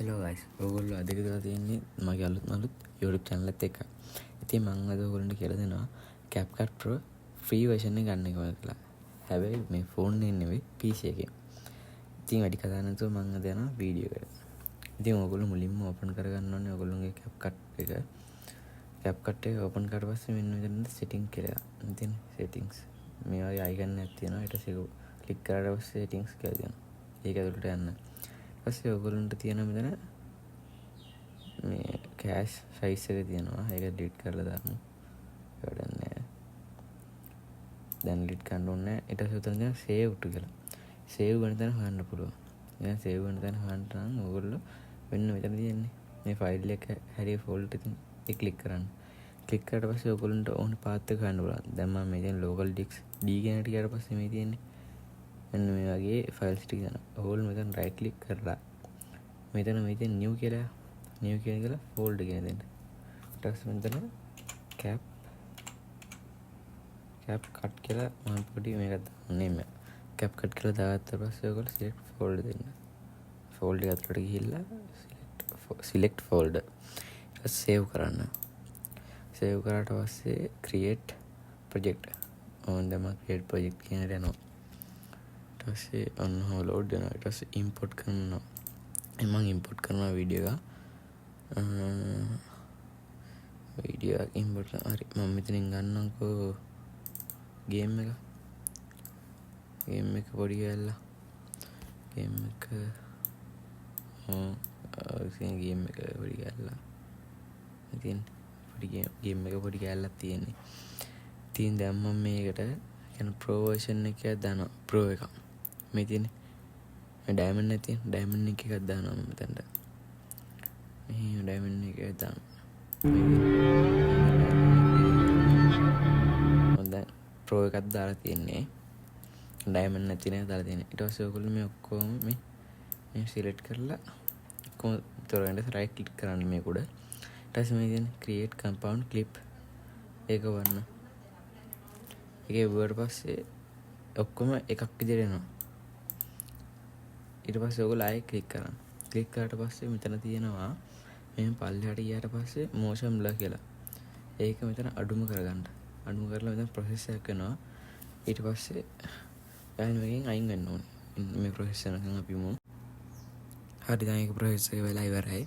Hello guys, ඔයගොල්ලෝ අද ගෙදලා තියෙන්නේ මගේ අලුත් YouTube channel එකත් එක්ක. ඉතින් මම අද ඔයගොල්ලන්ට කියලා දෙනවා CapCut Pro free version එක ගන්න කොහොමද කියලා. හැබැයි මේ ෆෝන් එකෙන් නෙවෙයි PC එකෙන්. ඉතින් වැඩි කතා නැතුව මම අද යනවා වීඩියෝ එකට. ඉතින් ඔයගොල්ලෝ මුලින්ම ඕපන් කරගන්න ඕනේ ඔයගොල්ලෝගේ CapCut එක. CapCut එක ඕපන් කරලා පස්සේ මෙන්න මෙතන setting කියලා. ඉතින් settings මේ වගේ icon එකක් තියෙනවා. ඊට පස්සේ ක්ලික් කරලා පස්සේ settings කියලා දෙනවා. ඒක ඇතුළට යන්න. පස්සේ ඔයගොල්ලන්ට තියෙන මෙතන මේ කෑෂ් සයිස් එක තියෙනවා. ඒක ඩිලීට් කරලා දාමු. වැඩක් නැහැ. දැන් ඩිලීට් කරන්න ඕනේ. ඊට පස්සේ උතන තියෙන save to කියලා. save වෙන තැන හොයන්න පුළුවන්. දැන් save වෙන තැන හොයන්න නම් ඔයගොල්ලෝ මෙන්න මෙතන තියෙන්නේ. මේ ෆයිල් එක හැරිය ෆෝල්ඩර් එකකින් ඒක ක්ලික් කරන්න. ක්ලික් කරලා පස්සේ ඔයගොල්ලන්ට ඕන පාත් එක හොයන්න පුළුවන්. දැන් මම මේ තියෙන local disk D කියන එකට ගියාට පස්සේ මේ තියෙන්නේ මෙන්න මේ වගේ ෆයිල්ස් ටික යනවා. ඕල් මෙතන රයිට් ක්ලික් කරලා මෙතන මේ තියෙන new කියලා ෆෝල්ඩර් කියන දෙන්න. ඊට පස්සේ මෙතන CapCut කියලා මම පොඩි මේකක් දාන්නේ මේ CapCut කියලා දාගත්ත පස්සේ ඔයගොල්ලෝ select folder දෙන්න. folder එක අතට ගිහිල්ලා select folder. ඊට save කරන්න. save කරාට පස්සේ create project. ඕන් දැන් මම create project කියන එක යනවා. ඊට පස්සේ ඔන්න load වෙනවා. ඊට පස්සේ import කරනවා. මම import කරනවා වීඩියෝ එක import හරි මම මෙතනින් ගන්නම්කෝ game එක පොඩි කැල්ල game එක පොඩි කැල්ල ඉතින් game එක පොඩි කැල්ලක් තියෙන්නේ. ඉතින් දැන් මම මේකට කියන pro version එකක් දානවා. pro එක මේ තියෙන්නේ මේ diamond එක තියෙන diamond එකක් දානවා මම මෙතනට. මේ diamond එකක් දානවා. මම pro එකක් දාලා තියෙන්නේ. diamond නැති නේ දාලා තියෙන්නේ. ඊට පස්සේ ඔයගොල්ලෝ මේ ඔක්කොම මේ select කරලා ඔක්කොම තොරෙන්ද right click කරන්න මේක උඩ. ඊට පස්සේ මේ තියෙන create compound clip ඒක වන්න. ඒකේ වුණාට පස්සේ ඔක්කොම එකක් විදිහට එනවා. ඊට පස්සේ ඔයගොල්ලෝ ආයෙ ක්ලික් කරන්න. ක්ලික් කරාට පස්සේ මෙතන තියෙනවා මේ පල්ලෙහාට ගියාට පස්සේ motion blur කියලා. ඒක මෙතන අඩුම කරගන්න. අඩුම කරලා මෙතන process එකක් වෙනවා. ඊට පස්සේ යාළුවෝ මේකෙන් අයින් වෙන්න ඕනේ. මේ process එක අපි මු. හරි දැන් ඒක process එක වෙලා ඉවරයි.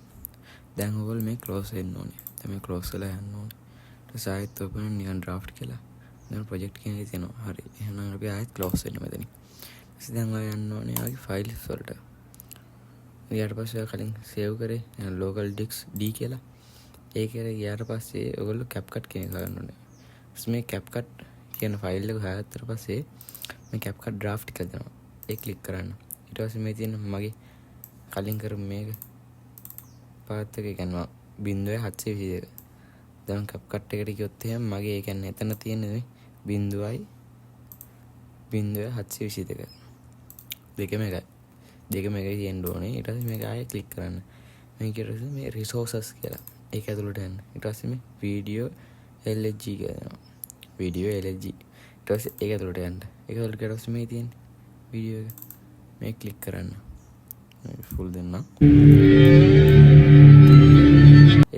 දැන් ඔයගොල්ලෝ මේ close වෙන්න ඕනේ. දැන් මේ close වෙලා යන්න ඕනේ. ඊට පස්සේ ආයෙත් open නිකන් draft කියලා. දැන් project කියන එක තියෙනවා. හරි. එහෙනම් අපි ආයෙත් close වෙන්න මෙතනින්. දැන් ඔය යන්න ඕනේ ආගේ ෆයිල්ස් වලට. ඊට පස්සේ කලින් සේව් කරේ local disk D කියලා. ඒකේ ගියාට පස්සේ ඔයගොල්ලෝ CapCut කියන එක ගන්න ඕනේ. මේ CapCut කියන ෆයිල් එක හොයාගත්තට පස්සේ මේ CapCut draft එක දෙනවා. ඒක ක්ලික් කරන්න. ඊට පස්සේ මේ තියෙන මගේ කලින් කරපු මේක පාත් එක ගන්නවා 0.722. දැන් CapCut එකට ගියොත් එහෙනම් මගේ ඒ කියන්නේ එතන තියෙන්නේ 0.722. දෙකම එකයි තියෙන්න ඕනේ. ඊට පස්සේ මේක ආයෙ ක්ලික් කරන්න. මේක ඊට පස්සේ මේ resources කියලා. ඒක ඇතුළට යන්න. ඊට පස්සේ මේ video LG කියලා. video LG. ඊට පස්සේ ඒක ඇතුළට යන්න. ඒක ඇතුළට ගියාට පස්සේ මේ තියෙන video එක මේ ක්ලික් කරන්න. මේ full දෙන්න.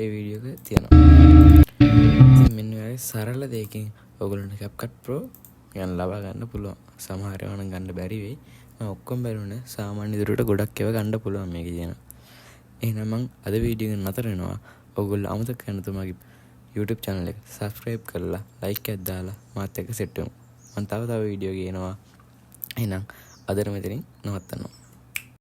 ඒ video එක තියෙනවා. ඉතින් මෙන්න ඔය සරල දෙයකින් ඔයගොල්ලන්ට CapCut Pro යන ලබා ගන්න පුළුවන්. සමහර ඒවා නම් ගන්න බැරි වෙයි. මම ඔක්කොම බැලුනේ සාමාන්‍ය විදිහට ගොඩක් ඒවා ගන්න පුළුවන් මේකේ තියෙන. එහෙනම් මම අද වීඩියෝ එක නතර වෙනවා. ඔයගොල්ලෝ අමතක කරන්න තමයි YouTube channel එක subscribe කරලා like එකක් දාලා මාත් එක්ක set වෙමු. මම තව වීඩියෝ ගේනවා. එහෙනම් අදට මෙතනින් නවත්තනවා.